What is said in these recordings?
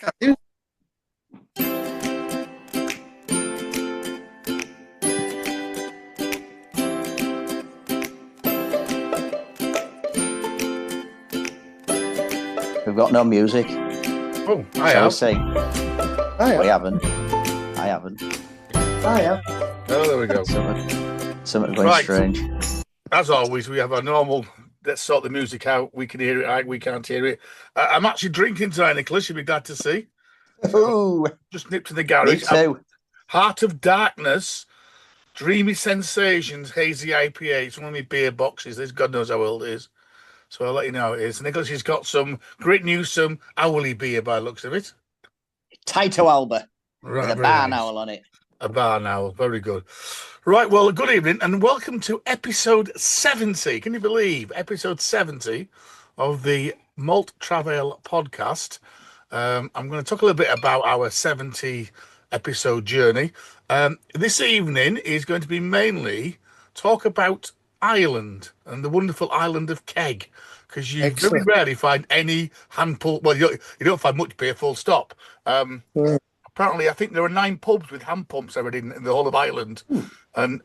We've got no music. Oh, I have. Sing. We haven't. I haven't. I have. Oh, there we go. Something going strange. As always, we have our normal, let's sort the music out. We can hear it, we can't hear it. I'm actually drinking tonight, Nicholas. You'll be glad to see. Ooh. Just nipped to the garage. Me too. Heart of Darkness, Dreamy Sensations, Hazy IPA. It's one of my beer boxes. This God knows how old it is. So I'll let you know how it is. Nicholas has got some great news, some hourly beer by the looks of it. Taito Alba. Right, with a barn owl on it. A barn owl. Very good. Right, well, good evening and welcome to episode 70. Can you believe? Episode 70 of the Malt Travail podcast. I'm going to talk a little bit about our 70 episode journey. This evening is going to be mainly talk about Ireland and the wonderful island of Keg, because you very rarely find any hand pull. Well, you don't find much beer, full stop. Apparently, I think there are 9 pubs with hand pumps already in the whole of Ireland, and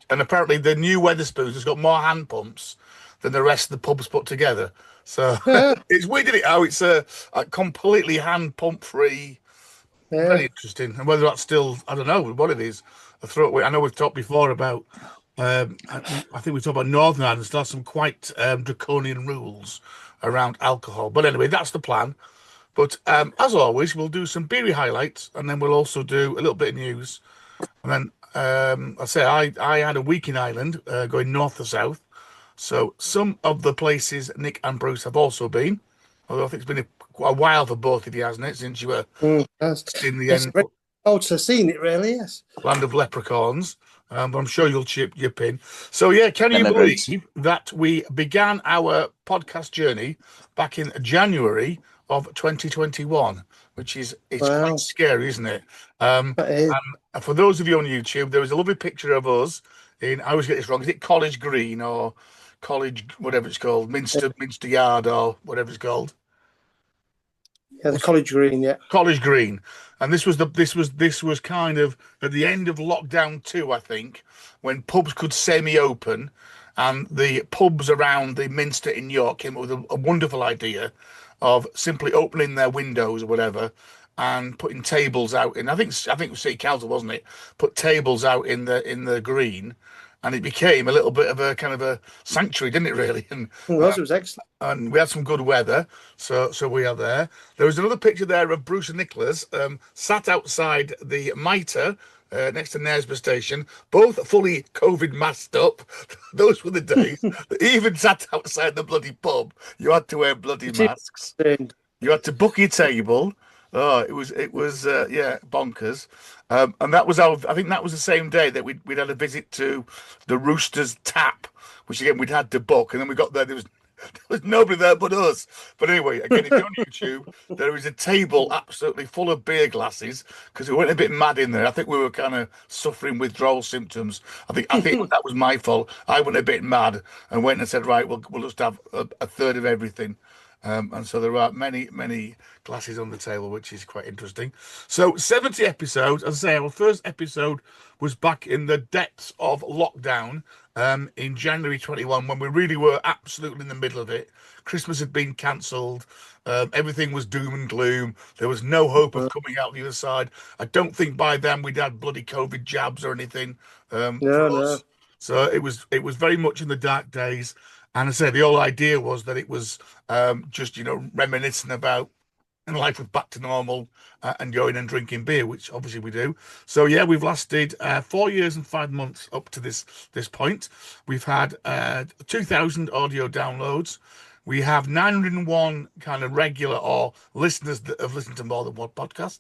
apparently the new Wetherspoons has got more hand pumps than the rest of the pubs put together. So it's weird, isn't it? How it's a completely hand pump free. Very interesting. And whether that's still, I don't know what it is. I know we've talked before about. I think we talked about Northern Ireland. Still have some quite draconian rules around alcohol. But anyway, that's the plan. But as always, we'll do some beery highlights, and then we'll also do a little bit of news. And then I had a week in Ireland, going north to south. So some of the places Nick and Bruce have also been. Although I think it's been a while for both of you, hasn't it? Since you were in the end. Oh, to have seen it, really, yes. Land of Leprechauns. But I'm sure you'll chip in. So, yeah, can you believe that we began our podcast journey back in January of 2021, which is quite scary, isn't it? And for those of you on YouTube, there was a lovely picture of us in, I always get this wrong, is it College Green or College, whatever it's called, Minster Yard or whatever it's called? Yeah, the College Green, yeah. College Green. And this was kind of at the end of lockdown 2, I think, when pubs could semi-open, and the pubs around the Minster in York came up with a wonderful idea of simply opening their windows or whatever and putting tables out in. I think it was City Council, wasn't it? Put tables out in the green, and it became a little bit of a kind of a sanctuary, didn't it? Really, and it was excellent. And we had some good weather, so we are there. There was another picture there of Bruce and Nicholas sat outside the Mitre next to Knaresborough Station, both fully COVID masked up. Those were the days. Even sat outside the bloody pub, you had to wear bloody masks. You had to book your table. Oh, it was bonkers. And that was I think that was the same day that we'd had a visit to the Roosters Tap, which again we'd had to book, and then we got there was nobody there but us. But anyway, again, if you're on YouTube, there is a table absolutely full of beer glasses because we went a bit mad in there. I think we were kind of suffering withdrawal symptoms. I think that was my fault. I went a bit mad and went and said, right, we'll just have a third of everything. And so there are many glasses on the table, which is quite interesting. So 70 episodes. As I say, our first episode was back in the depths of lockdown in January 21, when we really were absolutely in the middle of it. Christmas had been cancelled. Everything was doom and gloom. There was no hope of coming out the other side. I don't think by then we'd had bloody COVID jabs or anything. No. So it was very much in the dark days. And I said the whole idea was that it was just, reminiscing about life was back to normal and going and drinking beer, which obviously we do. So, yeah, we've lasted 4 years and 5 months up to this point. We've had 2,000 audio downloads. We have 901 kind of regular or listeners that have listened to more than one podcast.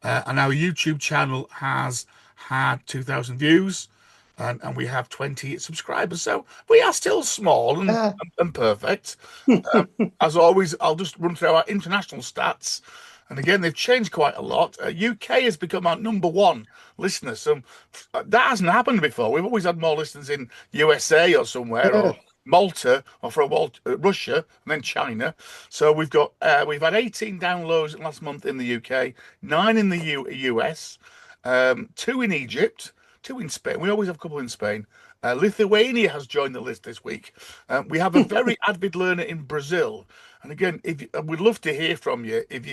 And our YouTube channel has had 2,000 views. And we have 20 subscribers, so we are still small and perfect. As always, I'll just run through our international stats, and again, they've changed quite a lot. UK has become our #1 listener, so that hasn't happened before. We've always had more listeners in USA or somewhere, or Malta, or for a while Russia, and then China. So we've had 18 downloads last month in the UK, 9 in the US, 2 in Egypt, 2 in Spain. We always have a couple in Spain. Lithuania has joined the list this week. We have a very avid learner in Brazil. And again, we'd love to hear from you if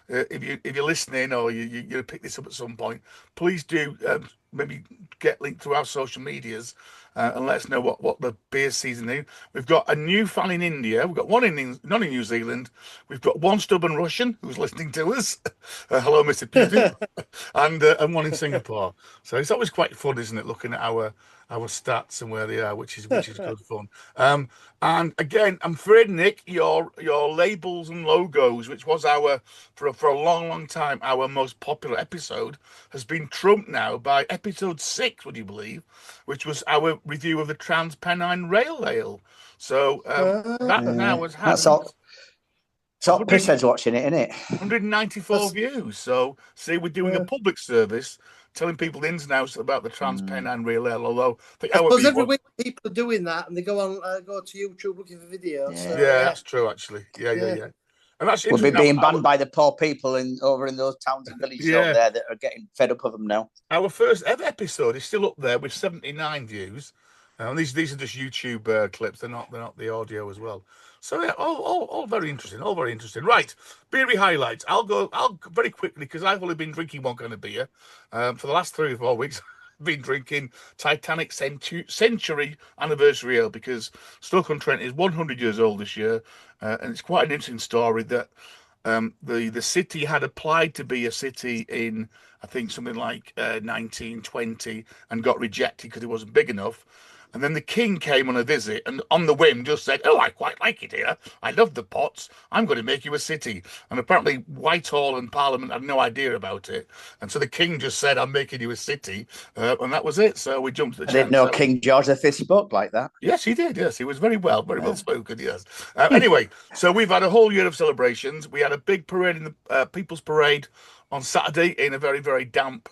you're listening, or you pick this up at some point. Please do maybe get linked through our social medias and let us know what the beer season is. We've got a new fan in India. We've got one not in New Zealand. We've got one stubborn Russian who's listening to us. Hello, Mr. Putin, and one in Singapore. So it's always quite fun, isn't it, looking at our stats and where they are, which is good fun. And again, I'm afraid, Nick, your labels and logos, which was for a long time our most popular episode, has been trumped now by episode 6, would you believe, which was our review of the Trans-Pennine Rail Ale. So that now has had that's all. So Pisshead's watching it, isn't it? 194 views. So see, we're doing a public service, telling people the ins and outs about the Trans-Pennine Rail Ale. Although I suppose every week people are doing that, and they go to YouTube looking for videos. Yeah, so, that's true, actually. Yeah. And that's we'll be being banned by the poor people over in those towns and villages over there that are getting fed up of them now. Our first ever episode is still up there with 79 views. And these are just YouTube clips. They're not the audio as well. So yeah, all very interesting. All very interesting. Right, beery highlights. I'll go very quickly because I've only been drinking one kind of beer for the last 3 or 4 weeks. I've been drinking Titanic Century Anniversary Ale because Stoke-on-Trent is 100 years old this year, and it's quite an interesting story that the city had applied to be a city in, I think, something like 1920 and got rejected because it wasn't big enough. And then the king came on a visit and on the whim just said, "Oh, I quite like it here. I love the pots. I'm going to make you a city." And apparently Whitehall and Parliament had no idea about it. And so the king just said, "I'm making you a city." And that was it. So we jumped at the I didn't know King George V spoke like that. Yes, he did. Yes, he was very well spoken. Yes. Anyway, so we've had a whole year of celebrations. We had a big parade in the People's Parade on Saturday in a very, very damp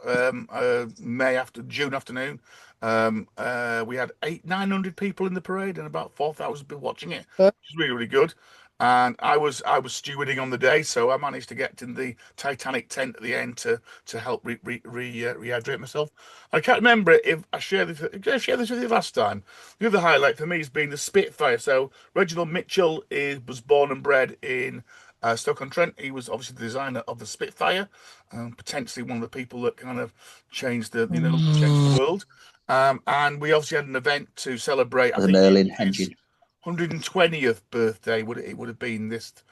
June afternoon. We had 900 people in the parade and about 4,000 people watching it, which is really, really good. And I was stewarding on the day, so I managed to get in the Titanic tent at the end to help rehydrate myself. I can't remember if I shared this. Did I share this with you last time? The other highlight for me has been the Spitfire. So Reginald Mitchell was born and bred in Stoke-on-Trent. He was obviously the designer of the Spitfire, potentially one of the people that kind of changed the world. And we obviously had an event to celebrate the Merlin engine. 120th birthday it would have been this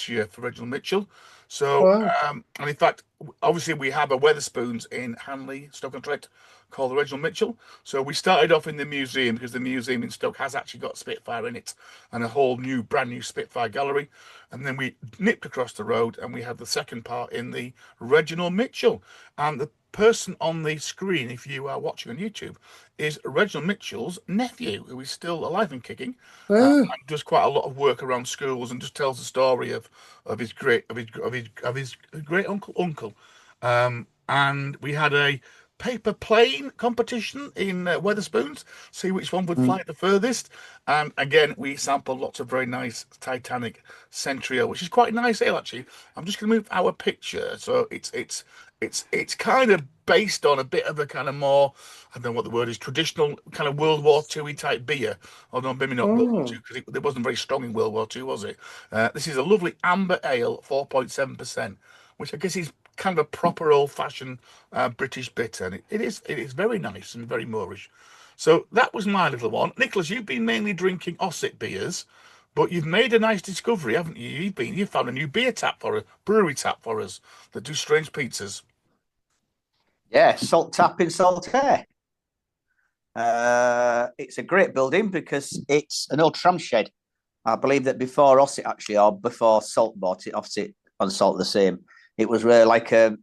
year for Reginald Mitchell. So and in fact, obviously we have a Wetherspoons in Hanley, Stoke-on-Trent, called the Reginald Mitchell. So we started off in the museum because the museum in Stoke has actually got Spitfire in it and a whole brand new Spitfire gallery. And then we nipped across the road and we had the second part in the Reginald Mitchell. And the person on the screen, if you are watching on YouTube, is Reginald Mitchell's nephew, who is still alive and kicking. And does quite a lot of work around schools and just tells the story of his great uncle. And we had a paper plane competition in Wetherspoons, see which one would fly the furthest. And again, we sampled lots of very nice Titanic Century Ale, which is quite nice ale actually. I'm just going to move our picture, so it's kind of based on a bit of a kind of more, I don't know what the word is, traditional kind of World War II type beer. Although maybe not World War II, because it wasn't very strong in World War II, was it? This is a lovely amber ale, 4.7%, which I guess is kind of a proper old-fashioned British bitter, and it is very nice and very Moorish. So that was my little one. Nicholas, you've been mainly drinking Ossett beers, but you've made a nice discovery, haven't you? You've found a new brewery tap for us that do strange pizzas. Yeah, Salt Tap in Saltaire. It's a great building because it's an old tram shed. I believe that before Ossett actually, or before Salt bought it, Ossett and Salt the same. It was really like a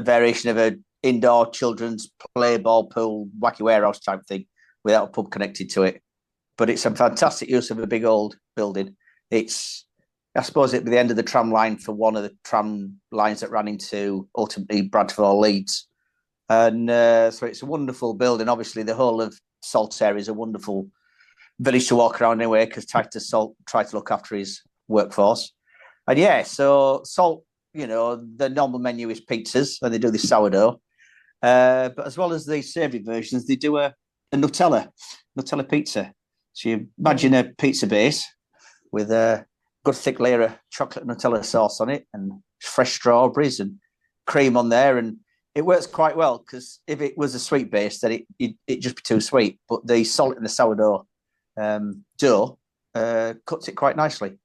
variation of an indoor children's play ball pool, wacky warehouse type thing without a pub connected to it. But it's a fantastic use of a big old building. It's, I suppose, at the end of the tram line for one of the tram lines that ran into ultimately Bradford or Leeds. And so it's a wonderful building. Obviously, the whole of Saltaire is a wonderful village to walk around anyway because Titus Salt tried to look after his workforce. And yeah, so Salt, the normal menu is pizzas and they do this sourdough. But as well as the savoury versions, they do a Nutella pizza. So you imagine a pizza base with a good thick layer of chocolate Nutella sauce on it and fresh strawberries and cream on there. And it works quite well because if it was a sweet base, then it'd just be too sweet. But the salt in the sourdough dough cuts it quite nicely.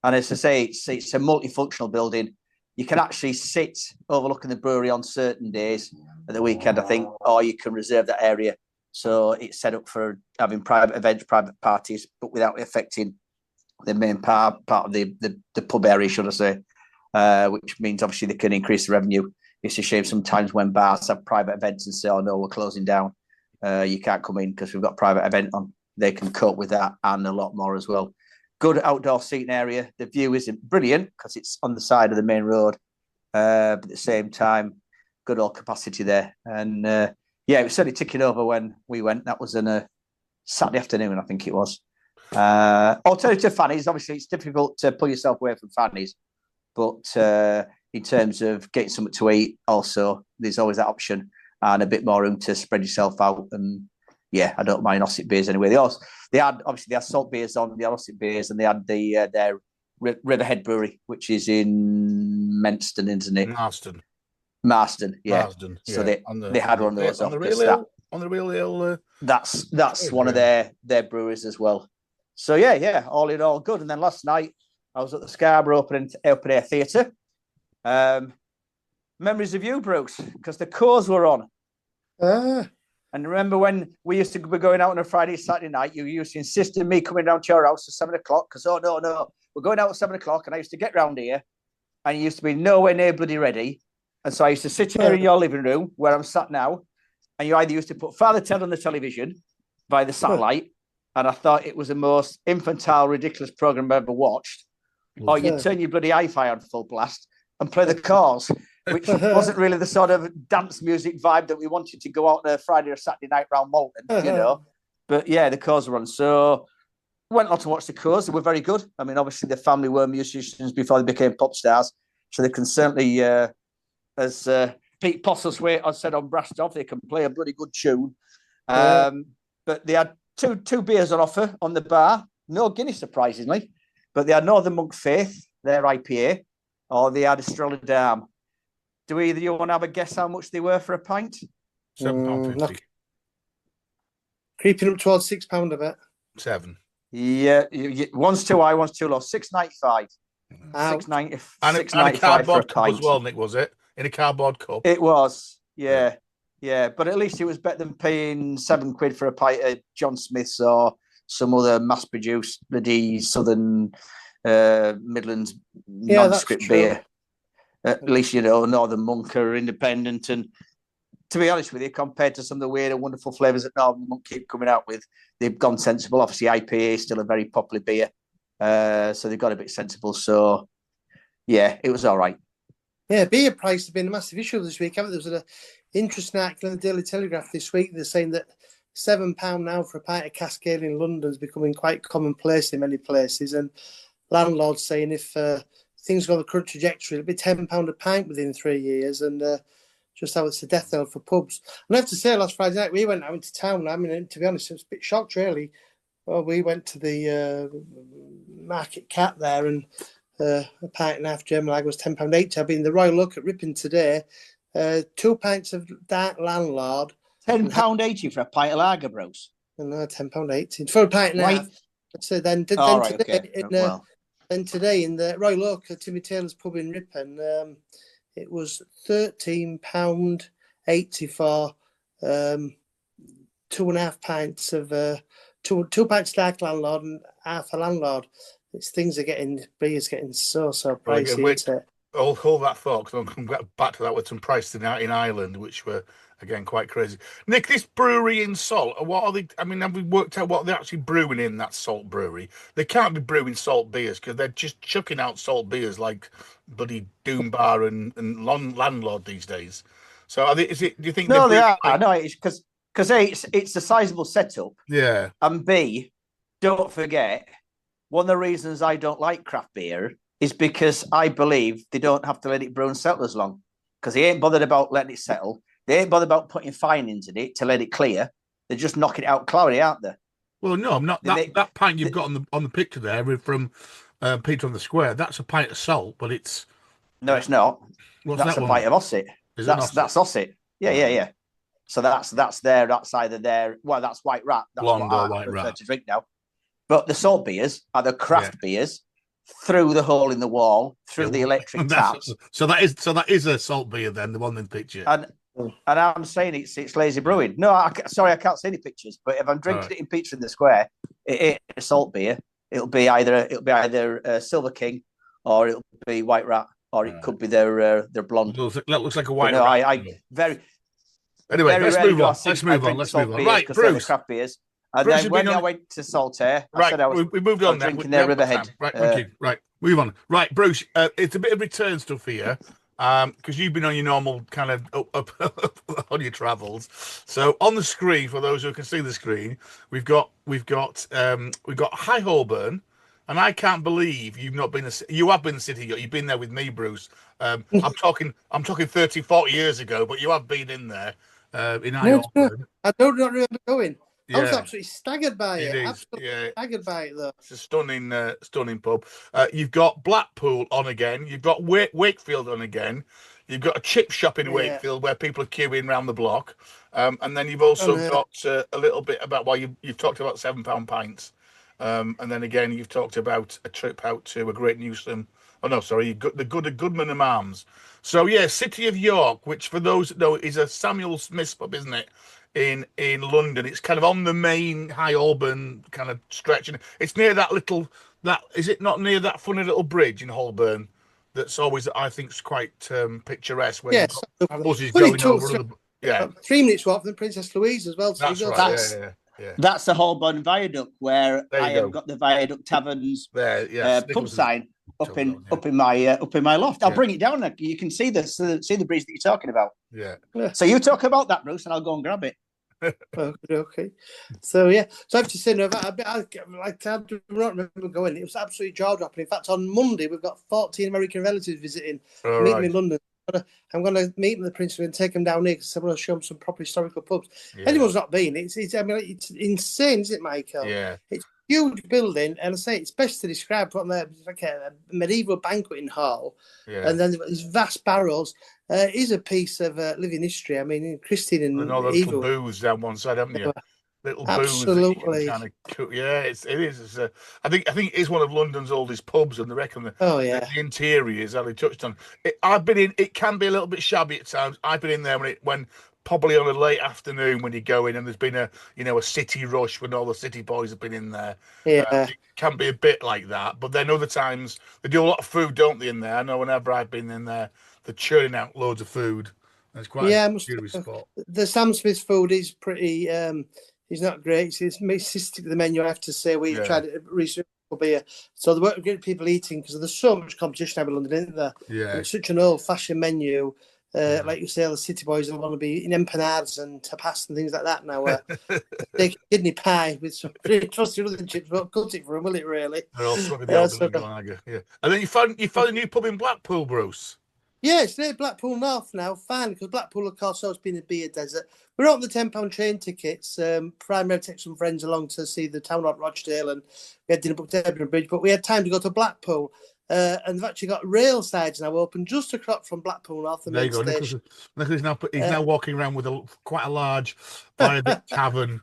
And as I say, it's a multifunctional building. You can actually sit overlooking the brewery on certain days at the weekend, I think, or you can reserve that area. So it's set up for having private events, private parties, but without affecting the main part of the pub area, should I say, which means obviously they can increase the revenue. It's a shame sometimes when bars have private events and say, oh no, we're closing down. You can't come in because we've got a private event on. They can cope with that and a lot more as well. Good outdoor seating area. The view isn't brilliant because it's on the side of the main road, but at the same time, good old capacity there. And it was certainly ticking over when we went. That was on a Saturday afternoon, I think it was. Alternative fannies, obviously, it's difficult to pull yourself away from fannies, but in terms of getting something to eat, also, there's always that option and a bit more room to spread yourself out. And yeah, I don't mind Ossett beers anyway. They had salt beers on, the Ossett beers, and they had their Riverhead Brewery, which is in Menston, isn't it? Marston, yeah. Marsden, yeah. So they had one of those on the real hill. That's one of their breweries as well. So yeah, all in all good. And then last night I was at the Scarborough Open Air Theatre. Memories of you, Bruce, because the Coors were on. And remember when we used to be going out on a Friday, Saturday night, you used to insist on me coming down to your house at 7 o'clock because, oh, no, we're going out at 7 o'clock. And I used to get round here and you used to be nowhere near bloody ready. And so I used to sit here in your living room where I'm sat now. And you either used to put Father Ted on the television by the satellite. And I thought it was the most infantile, ridiculous program I've ever watched. Or you'd turn your bloody hi-fi on full blast and play the Coors, which wasn't really the sort of dance music vibe that we wanted to go out on a Friday or Saturday night round Malton, But yeah, the Coors were on. So went on to watch the Coors. They were very good. I mean, obviously the family were musicians before they became pop stars. So they can certainly, as Pete Postlethwaite said on Brassed Off, they can play a bloody good tune. But they had two beers on offer on the bar. No Guinness, surprisingly. But they had Northern Monk Faith, their IPA, or they had Estrella Damm. Do either you want to have a guess how much they were for a pint? £7.50. Creeping up towards £6 a bit. 7. Yeah, one's too high, one's too low. £6.95. And a cardboard cup as well, Nick, was it? In a cardboard cup. It was, yeah. But at least it was better than paying £7 for a pint of John Smith's or some other mass-produced bloody Southern Midlands nondescript beer. At least, Northern Monk are independent. And to be honest with you, compared to some of the weird and wonderful flavours that Northern Monk keep coming out with, they've gone sensible. Obviously, IPA is still a very popular beer. So they've got a bit sensible. So, yeah, it was all right. Yeah, beer price has been a massive issue this week. There was an interesting article in the Daily Telegraph this week. They're saying that £7 now for a pint of cask ale in London is becoming quite commonplace in many places. And landlords saying if things go on the current trajectory, it'll be £10 a pint within 3 years. And just how it's a death knell for pubs. And I have to say, last Friday night, we went out into town. I mean, to be honest, I was a bit shocked, really. Well, we went to the Market Cat there and a pint and a half German lager was £10.80. I've been in the Royal Oak at Ripon today. 2 pints of Dark Landlord. £10.80 for a pint of lager, Bruce? No, £10.80. For a pint and a half. So then today in the Royal Oak at Timmy Taylor's pub in Ripon, it was £13.80 for 2.5 pints of two pints of Dark Landlord and half a Landlord. Beer's getting so pricey. I'll hold that thought because I'll come back to that with some prices in Ireland, which were again quite crazy. Nick, this brewery in Salt, what are they? I mean, have we worked out what they're actually brewing in that Salt brewery? They can't be brewing salt beers because they're just chucking out salt beers like bloody Doom Bar and Landlord these days. So, do you think? No, they are. No, it's because A, it's a sizable setup. Yeah, and B, don't forget, one of the reasons I don't like craft beer is because I believe they don't have to let it brew and settle as long, because they ain't bothered about letting it settle. They ain't bothered about putting findings in it to let it clear. They're just knocking it out cloudy, aren't they? Well, no, I'm not. That pint you've got on the picture there from Peter on the Square, that's a pint of salt, but it's... No, it's not. What's that's that a one? pint of Osset. That's Osset. Yeah. So that's either there. Well, that's White Rat. That's Blonde what or I White prefer Rat. to drink now. But the salt beers are the craft beers through the hole in the wall, through the electric taps. So that is a salt beer then, the one in the picture. And I'm saying it's lazy brewing. No, sorry, I can't see any pictures. But if I'm drinking it in Peter in the Square, it ain't a salt beer. It'll be either Silver King, or it'll be White Rat, or it could be their blonde. That looks like a White Rat. I very. Anyway, very let's move on. Let's move on. Right, Bruce. Craft beers. And Bruce, then when I went to Sláinte, I said I was we moved on drinking their Riverhead. Right, thank you. Right, move on. Right, Bruce, it's a bit of return stuff here, because you've been on your normal kind of up on your travels. So on the screen, for those who can see the screen, we've got High Holborn, and I can't believe you've not been. You have been to City. You've been there with me, Bruce. I'm talking 30, 40 years ago, but you have been in there. In High Holborn. I don't remember going. Yeah. I was absolutely staggered by it. Absolutely staggered by it, though. It's a stunning pub. You've got Blackpool on again. You've got Wakefield on again. You've got a chip shop in Wakefield where people are queuing around the block. And then you've also got a little bit about you've talked about £7 pints. And then again, you've talked about a trip out to a Great Newsome. Oh, no, sorry. You've got the Goodman and Arms. So, yeah, City of York, which for those that know is a Samuel Smith's pub, isn't it? In London, it's kind of on the main High Holborn kind of stretch, and it's near is it not near that funny little bridge in Holborn that's always, I think, is quite picturesque, where you've got buses going over 3 minutes walk from Princess Louise as well. So that's right. Yeah. That's the Holborn Viaduct, where I have got the Viaduct Taverns pub sign up in my loft. I'll bring it down. You can see the bridge that you're talking about. Yeah. So you talk about that, Bruce, and I'll go and grab it. Okay. So I have to say, I do not remember going. It was absolutely jaw dropping. In fact, on Monday we've got 14 American relatives visiting. Meet them in London. I'm going to meet them at the Prince and take them down here because I want to show them some proper historical pubs. Anyone's not been. It's insane, isn't it, Michael? Yeah. It's a huge building, and I say it's best to describe from there. It's like a medieval banqueting hall, and then these vast barrels. It is a piece of living history. I mean, Christine and all those little booths down one side, haven't you? Little absolutely. Kind of, it is. I think it is one of London's oldest pubs, and they reckon the interiors, as they touched on. I've been in. It can be a little bit shabby at times. I've been in there when probably on a late afternoon when you go in, and there's been a city rush when all the city boys have been in there. Yeah, it can be a bit like that. But then other times they do a lot of food, don't they? In there, I know whenever I've been in there, they're churning out loads of food. It's quite a serious spot. The Sam Smith's food is pretty. It's not great. It's mystic, the menu, I have to say. We've tried to research for beer. So there weren't great people eating because there's so much competition out in London, isn't there? Yeah. And it's such an old-fashioned menu. Like you say, the city boys will want to be in empanades and tapas and things like that now. Take kidney pie with some pretty trusty other chips, but cut it for them, will it really? They're all sort of the lager. Yeah. And then you found a new pub in Blackpool, Bruce. Yeah, it's near Blackpool North now, fine, because Blackpool, of course, has been a beer desert. We're on the £10 train tickets. Primarily take some friends along to see the town of Rochdale, and we had dinner booked at Edinburgh Bridge, but we had time to go to Blackpool. And they've actually got rail sides now open just across from Blackpool North. There you go. Nicholas he's now walking around with quite a large Viaduct Tavern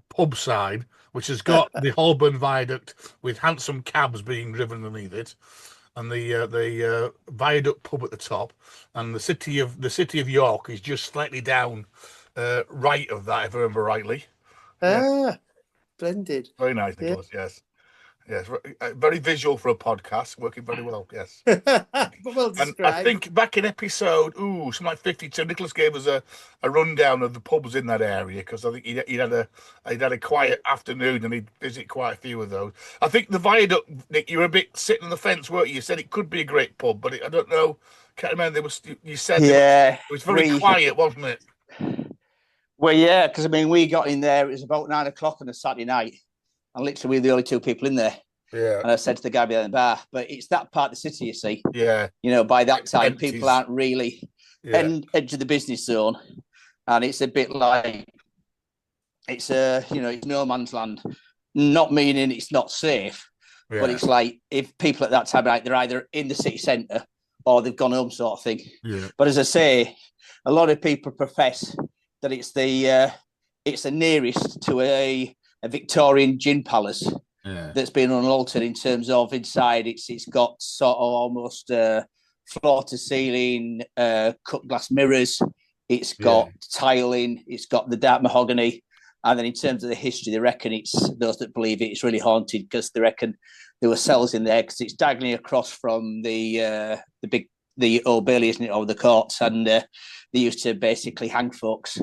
pub sign, which has got the Holborn Viaduct with handsome cabs being driven underneath it, and the Viaduct pub at the top, and the city of York is just slightly down right of that, if I remember rightly. Splendid. Very nice, Nicholas. Yes, very visual for a podcast, working very well. Yes, well described. And I think back in episode something like 52, Nicholas gave us a rundown of the pubs in that area, because I think he'd had a quiet afternoon and he'd visit quite a few of those. I think the Viaduct, Nick, you were a bit sitting on the fence, weren't you? You said it could be a great pub, but I don't know. Can't remember. You said it was very quiet, wasn't it? Well, yeah, because I mean, we got in there. It was about 9 o'clock on a Saturday night. and literally we're the only two people in there. Yeah. And I said to the guy behind the bar, but it's that part of the city, you see. Yeah. You know, by that time, Empties. people aren't really edge of the business zone. And it's a bit like, it's it's no man's land. Not meaning it's not safe, but it's like if people at that time, like, they're either in the city centre or they've gone home sort of thing. Yeah. But as I say, a lot of people profess that it's the nearest to a Victorian gin palace that's been unaltered in terms of inside. It's got sort of almost floor to ceiling cut glass mirrors. It's got tiling. It's got the dark mahogany. And then in terms of the history, they reckon it's those that believe it's really haunted because they reckon there were cells in there because it's diagonally across from the Old Bailey, isn't it, or the courts, and they used to basically hang folks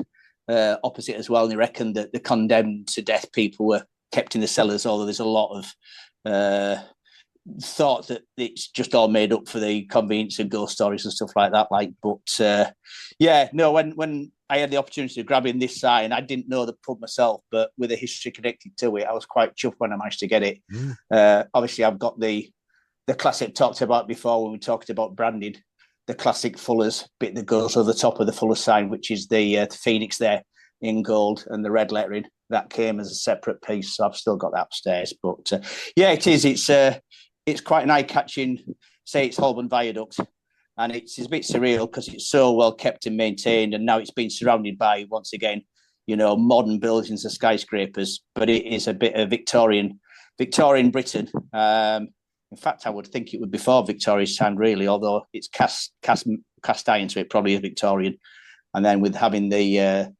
opposite as well. And they reckon that the condemned to death people were kept in the cellars, although there's a lot of thought that it's just all made up for the convenience of ghost stories and stuff like that. When I had the opportunity to grab in this sign, I didn't know the pub myself, but with a history connected to it, I was quite chuffed when I managed to get it. Obviously, I've got the classic talked about before when we talked about branding, the classic Fuller's bit that goes over the top of the Fuller's sign, which is the phoenix there in gold and the red lettering. That came as a separate piece, so I've still got that upstairs. But it is. It's quite an eye-catching. Say it's Holborn Viaduct, and it's a bit surreal because it's so well kept and maintained, and now it's been surrounded by, once again, modern buildings and skyscrapers. But it is a bit of Victorian Britain. In fact, I would think it would be before Victoria's time, really, although it's cast iron, so it probably is Victorian. And then with having the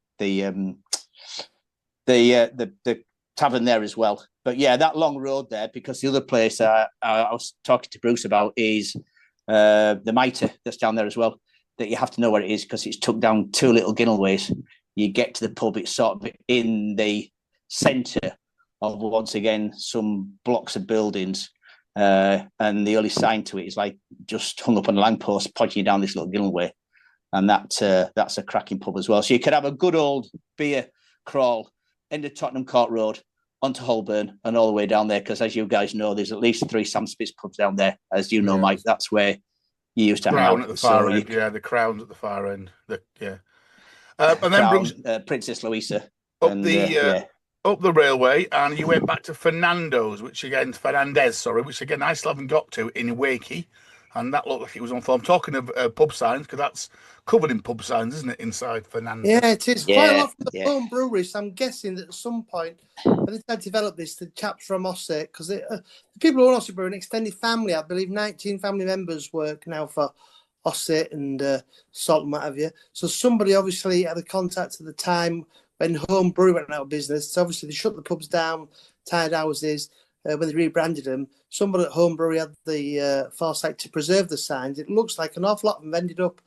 tavern there as well. But yeah, that long road there, because the other place I was talking to Bruce about is the mhaith that's down there as well, that you have to know where it is because it's tucked down two little ginnelways. You get to the pub, it's sort of in the centre of, once again, some blocks of buildings. And the only sign to it is like just hung up on a lamppost pointing you down this little ginnelway. And that's a cracking pub as well. So you could have a good old beer crawl end of Tottenham Court Road onto Holborn and all the way down there, because as you guys know, there's at least 3 Sam Spitz pubs down there. As you know, Mike, that's where you used to hang out. At the far end, the Crown's at the far end. And then Crown, Bruce, Princess Louisa. Up the railway, and you went back to Fernandez, which again I still haven't got to, in Wakey, and that looked like it was on form. Talking of pub signs, because that's covered in pub signs, isn't it, inside Fernandez? Yeah, it is. Quite a lot from the home breweries. So I'm guessing that at some point, when they had developed this, the chaps from Ossett, because the people who own Ossett Brewery, an extended family, I believe 19 family members work now for Ossett and Salt and what have you. So somebody obviously had the contact at the time when home brewery went out of business. So obviously they shut the pubs down, tied houses. When they rebranded them, somebody at home brewery had the foresight to preserve the signs. It looks like an awful lot of them ended up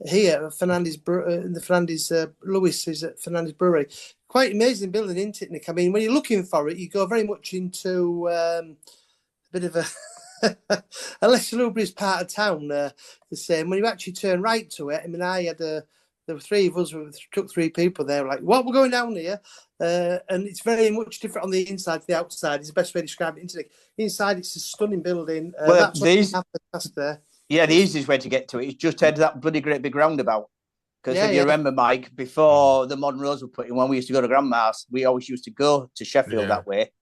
here at Fernandez, in the Fernandez, Lewis is at Fernandez Brewery. Quite amazing building, isn't it, Nick? I mean, when you're looking for it, you go very much into a bit of a less salubrious part of town, the same. When you actually turn right to it, I mean, there were 3 of us, we took 3 people there, like, what, we're going down here? And it's very much different on the inside to the outside. It's the best way to describe it. Inside, it's a stunning building. That's what there. Yeah, the easiest way to get to it is just head to that bloody great big roundabout. Because if you remember, Mike, before the modern roads were put in, when we used to go to Grandma's, we always used to go to Sheffield that way,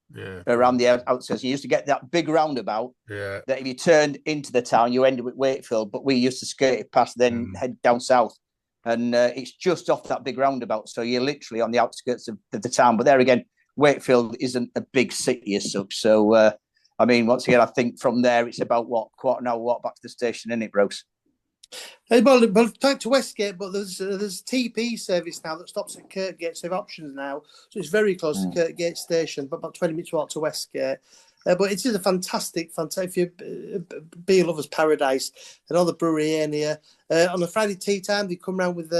around the outskirts. You used to get that big roundabout that if you turned into the town, you ended with Wakefield, but we used to skirt it past, then head down south. And it's just off that big roundabout. So you're literally on the outskirts of the town. But there again, Wakefield isn't a big city as such. So, I mean, once again, I think from there, it's about, quarter an hour walk back to the station, isn't it, Bruce? Well, back to Westgate, but there's TP service now that stops at Kirkgate, so they have options now. So it's very close to Kirkgate station, but about 20 minutes walk to Westgate. But it is a fantastic, if you beer lover's paradise, and all the brewery in here. On a Friday tea time, they come round with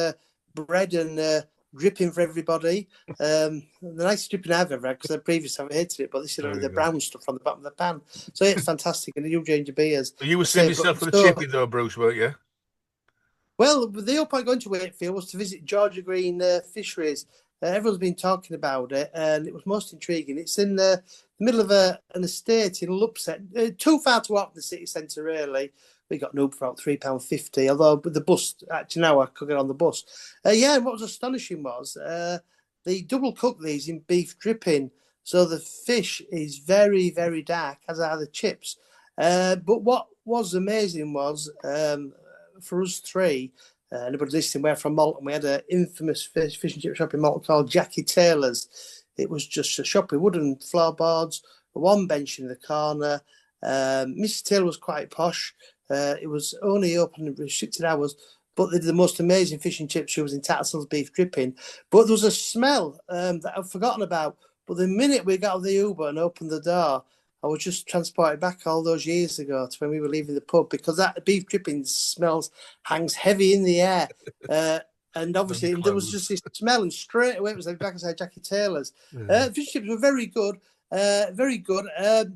bread and dripping for everybody. The nicest dripping I've ever had, because the previous I've hated it, but this is the brown stuff on the bottom of the pan. So it's fantastic, and a huge range of beers. You were seeing yourself for the chippy though, Bruce, weren't you? Well, the whole point going to Wakefield was to visit Georgia Green Fisheries, Everyone's been talking about it, and it was most intriguing. It's in the middle of an estate in Lupset, too far to walk from the city centre, really. We got an Uber for about £3.50, although with the bus, actually now I could get on the bus. And what was astonishing was they double cook these in beef dripping. So the fish is very, very dark, as are the chips. But what was amazing was, for us three, anybody listening, we're from Malton, we had an infamous fish and chip shop in Malton called Jackie Taylor's. It was just a shop with wooden floorboards, one bench in the corner. Mrs. Taylor was quite posh. It was only open in restricted hours, but they did the most amazing fish and chips. She was in Tattersalls beef dripping. But there was a smell that I've forgotten about. But the minute we got out of the Uber and opened the door, I was just transported back all those years ago to when we were leaving the pub, because that beef dripping hangs heavy in the air. And obviously there was just this smell, and straight away it was like, back inside Jackie Taylor's. Fish chips were very good, very good. The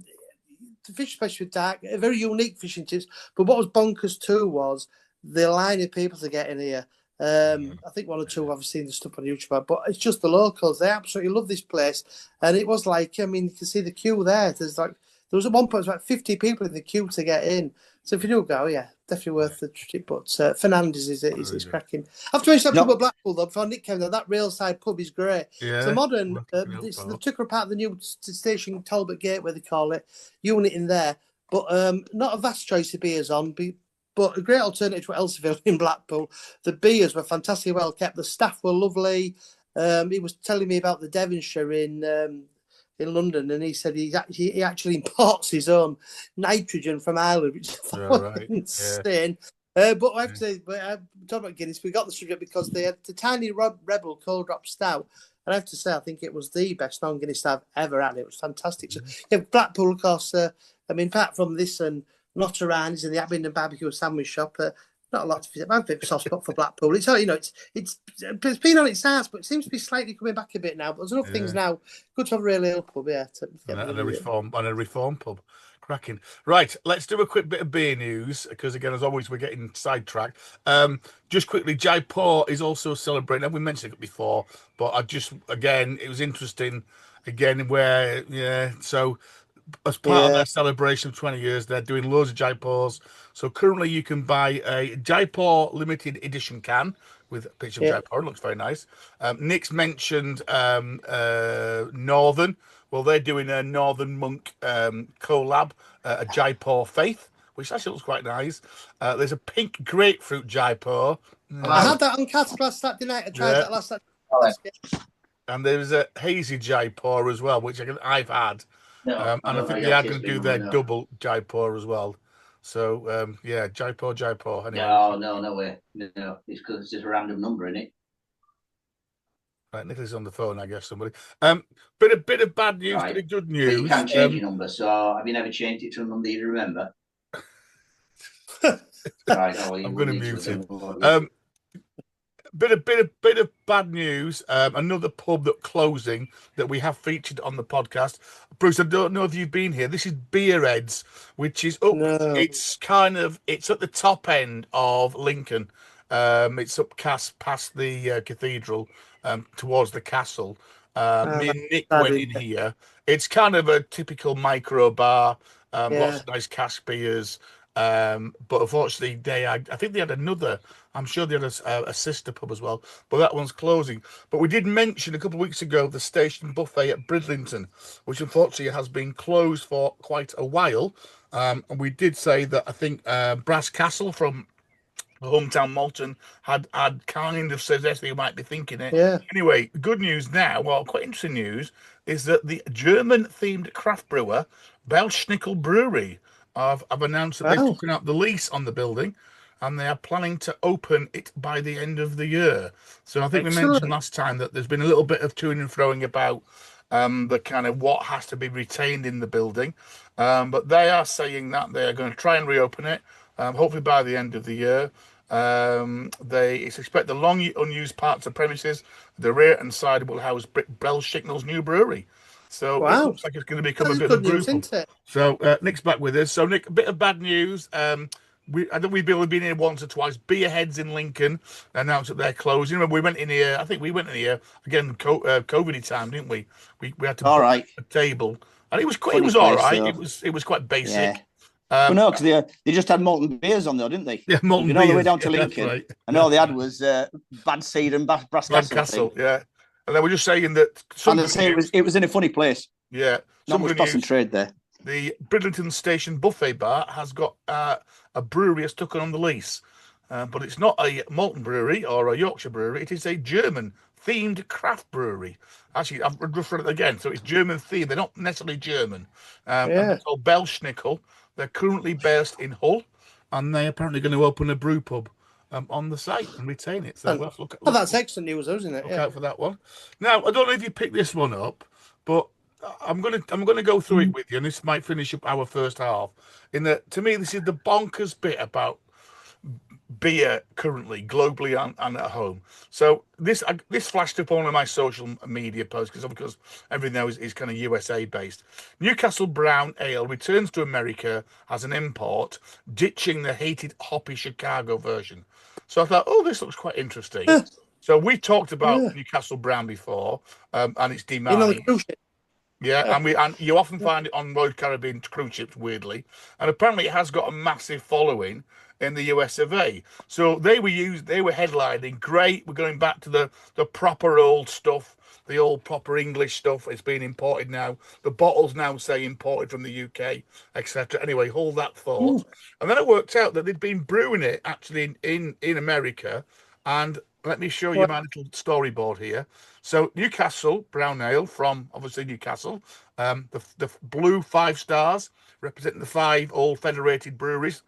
fish especially were dark, very unique fish and chips. But what was bonkers too was the line of people to get in here. I think one or two have seen the stuff on YouTube, but it's just the locals. They absolutely love this place, and it was like, I mean, you can see the queue there. There was at one point about 50 people in the queue to get in. So if you do go, yeah, definitely worth the trip. But Fernandez is cracking. I have to mention that pub at Blackpool though. Before Nick came there, that railside pub is great. Yeah, it's a modern. They took her apart the new station Talbot Gate, where they call it, unit in there. But not a vast choice of beers on. But a great alternative to Elseville in Blackpool. The beers were fantastically well kept. The staff were lovely. He was telling me about the Devonshire in London, and he said he actually imports his own nitrogen from Ireland, which is insane. But I have to say, I'm talking about Guinness. We got the subject because they had the tiny Rebel cold drop stout. And I have to say, I think it was the best non-Guinness I've ever had. It was fantastic. So, Blackpool, of course. Apart from this and Not Around is in the Abingdon Barbecue Sandwich Shop. Not a lot to visit. My favourite soft spot for Blackpool. It's been on its ass, but it seems to be slightly coming back a bit now. But there's enough things now. Good to have a real ale pub, and a reform pub. Cracking. Right, let's do a quick bit of beer news, because again, as always, we're getting sidetracked. Just quickly, Jaipur is also celebrating, and we mentioned it before, but it was interesting again so as part of their celebration of 20 years, they're doing loads of Jaipurs. So currently you can buy a Jaipur limited edition can with a picture of Jaipur. It looks very nice. Nick's mentioned Northern. Well, they're doing a Northern Monk collab, a Jaipur Faith, which actually looks quite nice. There's a pink grapefruit Jaipur. I had that on cask last Saturday night. I tried that last Saturday. And there's a hazy Jaipur as well, which I've had. And I think they are going to do their double Jaipur as well. So, Jaipur. Anyway. No way. No, it's because it's just a random number, isn't it? Right, Nicholas is on the phone, I guess, somebody. Bit of bad news, bit of good news. But you can't change your number, so have you never changed it to a number you remember? Right, I'm going to mute him. Bit of bad news. Another pub closing that we have featured on the podcast. Bruce, I don't know if you've been here. This is Beer Heads, which is up. No. It's at the top end of Lincoln. It's up past the cathedral, towards the castle. Me and Nick went in here. It's kind of a typical micro bar. Lots of nice cask beers. But unfortunately, I think they had another. I'm sure they had a sister pub as well, but that one's closing. But we did mention a couple of weeks ago the Station Buffet at Bridlington, which unfortunately has been closed for quite a while. And we did say that I think Brass Castle from hometown Malton had kind of suggested they might be thinking it. Yeah. Anyway, good news now. Well, quite interesting news is that the German-themed craft brewer Belschnickel Brewery have announced that they've taken out the lease on the building, and they are planning to open it by the end of the year. So I think we mentioned last time that there's been a little bit of toing and froing about the kind of what has to be retained in the building. But they are saying that they're going to try and reopen it, hopefully by the end of the year. They expect the long unused parts of premises, the rear and side will house Belschnickel's new brewery. So it looks like it's going to become a bit of a brew pub. So Nick's back with us. So Nick, a bit of bad news. I think we've been here once or twice. Beerheads in Lincoln announced that they're closing. Remember, we went in here. I think we went in here again, COVID time, didn't we? We had to All book right. a table, and it was Funny all place, right. though. It was quite basic. Yeah. Well, no, because they just had malton beers on there, didn't they? Yeah, malton Been all the way beers. down to Yeah, that's Lincoln, right. and all they had was Bad Seed and Brass Castle. Castle, yeah. And they were just saying that And they say it was in a funny place. yeah, Not much toss and trade there. The Bridlington Station Buffet Bar has got a brewery has taken on the lease, but it's not a malton brewery or a Yorkshire brewery. It is a German themed craft brewery. Actually, I've just read it again. So it's German themed. They're not necessarily German. And they're called Belschnickel. They're currently based in Hull, and they're apparently going to open a brew pub on the site and retain it. So we'll have to look. That's excellent news, isn't it? Look out for that one. Now, I don't know if you picked this one up, but I'm gonna go through it with you, and this might finish up our first half. In that, to me, this is the bonkers bit about beer currently, globally and at home. So this flashed up on one of my social media posts because everything now is kind of USA based. Newcastle Brown Ale returns to America as an import, ditching the hated hoppy Chicago version. So I thought, oh, this looks quite interesting. So we talked about Newcastle Brown before, and its demise. Yeah, and you often find it on Royal Caribbean cruise ships, weirdly, and apparently it has got a massive following in the US of A. So they were headlining, great, we're going back to the proper old stuff, the old proper English stuff. It's being imported now. The bottles now say imported from the UK, etc. Anyway, hold that thought. And then it worked out that they'd been brewing it actually in America. And let me show you my little storyboard here. So Newcastle Brown Ale from obviously Newcastle, the blue 5 stars representing the 5 old federated breweries,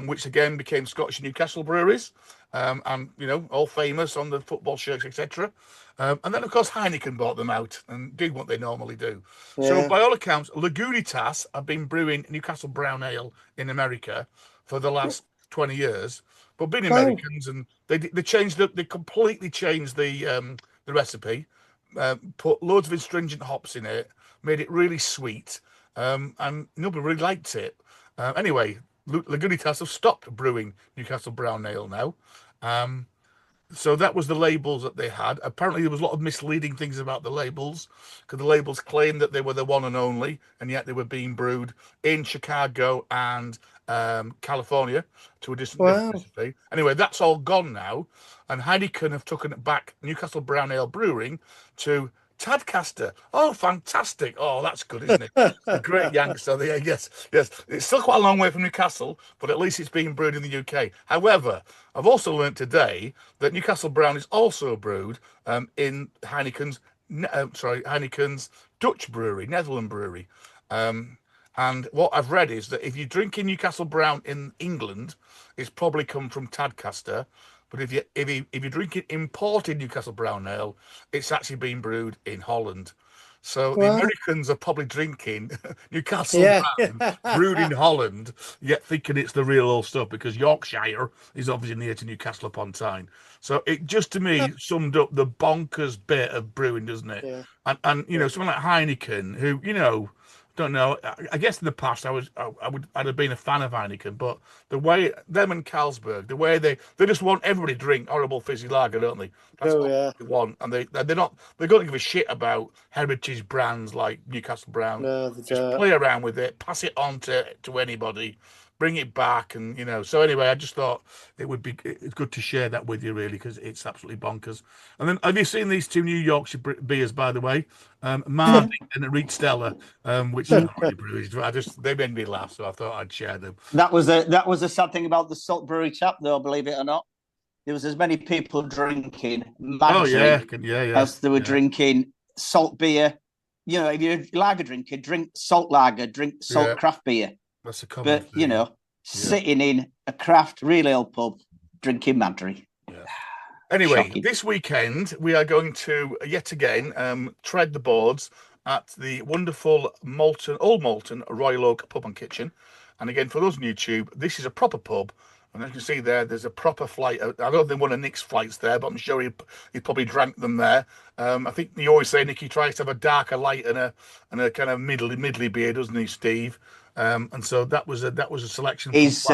which again became Scottish Newcastle breweries, and all famous on the football shirts, etc. And then of course Heineken bought them out and did what they normally do. So by all accounts, Lagunitas have been brewing Newcastle Brown Ale in America for the last 20 years. But being Americans, and they completely changed the recipe, put loads of astringent hops in it, made it really sweet, and nobody really liked it. Anyway, Lagunitas have stopped brewing Newcastle Brown Ale now. So that was the labels that they had. Apparently, there was a lot of misleading things about the labels, because the labels claimed that they were the one and only, and yet they were being brewed in Chicago and California to a different recipe. Anyway, that's all gone now, and Heineken have taken it back, Newcastle Brown Ale Brewing, to Tadcaster. Oh, fantastic. Oh, that's good, isn't it? A great Youngster. Yes. It's still quite a long way from Newcastle, but at least it's being brewed in the UK. However, I've also learned today that Newcastle Brown is also brewed in Heineken's Dutch brewery, Netherlands brewery. And what I've read is that if you're drinking Newcastle Brown in England, it's probably come from Tadcaster. But if you're drinking imported Newcastle Brown Ale, it's actually been brewed in Holland. So the Americans are probably drinking Newcastle Brown brewed in Holland, yet thinking it's the real old stuff, because Yorkshire is obviously near to Newcastle upon Tyne. So it just, to me, summed up the bonkers bit of brewing, doesn't it? Yeah. And someone like Heineken, who, don't know. I guess in the past I'd have been a fan of Heineken, but the way them and Carlsberg, the way they just want everybody to drink horrible fizzy lager, don't they? That's what they want, and they don't give a shit about heritage brands like Newcastle Brown. No, they just play around with it, pass it on to anybody, bring it back, and So anyway, I just thought it's good to share that with you, really, because it's absolutely bonkers. And then, have you seen these 2 New Yorkshire beers, by the way? Mardy and Reed Stella, which is not really breweries. They made me laugh, so I thought I'd share them. That was the sad thing about the Salt Brewery tap, though, believe it or not. There was as many people drinking as they were drinking salt beer. If you're a lager drinker, drink salt lager, drink salt craft beer. That's a common thing. Sitting in a craft real ale pub, drinking Madry. Yeah. Anyway, this weekend we are going to yet again tread the boards at the wonderful Old Malton Royal Oak Pub and Kitchen. And again, for those on YouTube, this is a proper pub. And as you can see there's a proper flight. I don't think one of Nick's flights there, but I'm sure he probably drank them there. I think you always say Nick, he tries to have a darker light and a kind of middly beer, doesn't he, Steve? And so that was a selection. He's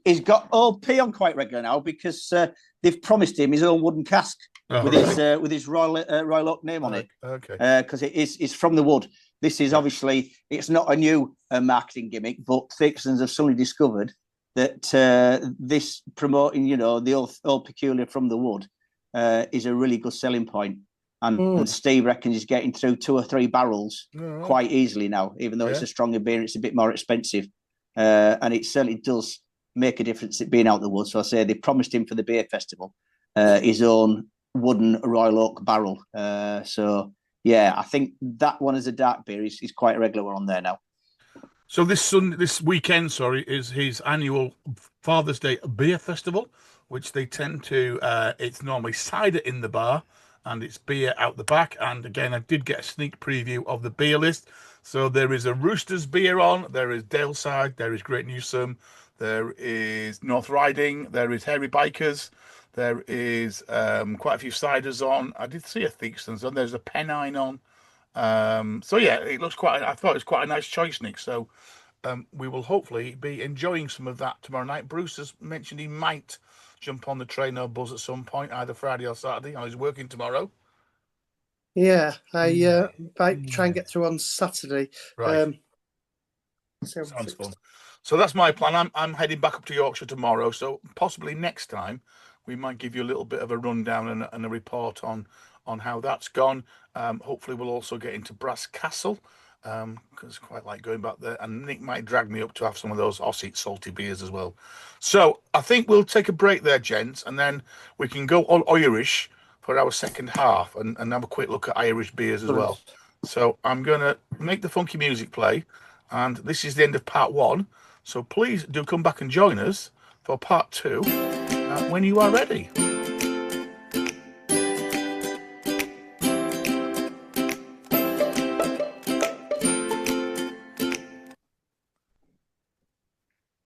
he's got OP on quite regular now because they've promised him his own wooden cask with his Royal Oak name on it. Okay. Because it's from the wood. This is obviously, it's not a new marketing gimmick, but Thixtons have suddenly discovered that this promoting, the old peculiar from the wood is a really good selling point. And Steve reckons he's getting through 2 or 3 barrels quite easily now, even though it's a stronger beer, it's a bit more expensive. And it certainly does make a difference it being out the wood. So I say they promised him for the beer festival his own wooden Royal Oak barrel. I think that one as a dark beer is quite a regular one on there now. So this weekend, is his annual Father's Day beer festival, which they tend to. It's normally cider in the bar, and it's beer out the back. And again, I did get a sneak preview of the beer list. So there is a Roosters beer on, there is Daleside, there is Great Newsom, there is North Riding, there is Hairy Bikers, there is quite a few ciders on. I did see a Theakston's on. There's a Pennine on. It looks I thought it was quite a nice choice, Nick. So we will hopefully be enjoying some of that tomorrow night. Bruce has mentioned he might jump on the train or buzz at some point, either Friday or Saturday. He's working tomorrow. Yeah, I might try and get through on Saturday. Right. Sounds fun. So that's my plan. I'm heading back up to Yorkshire tomorrow. So possibly next time we might give you a little bit of a rundown and a report on how that's gone. Hopefully we'll also get into Brass Castle because I quite like going back there. And Nick might drag me up to have some of those Aussie salty beers as well. So I think we'll take a break there, gents, and then we can go all Irish for our second half and have a quick look at Irish beers as well. So I'm going to make the funky music play, and this is the end of part 1. So please do come back and join us for part 2 when you are ready.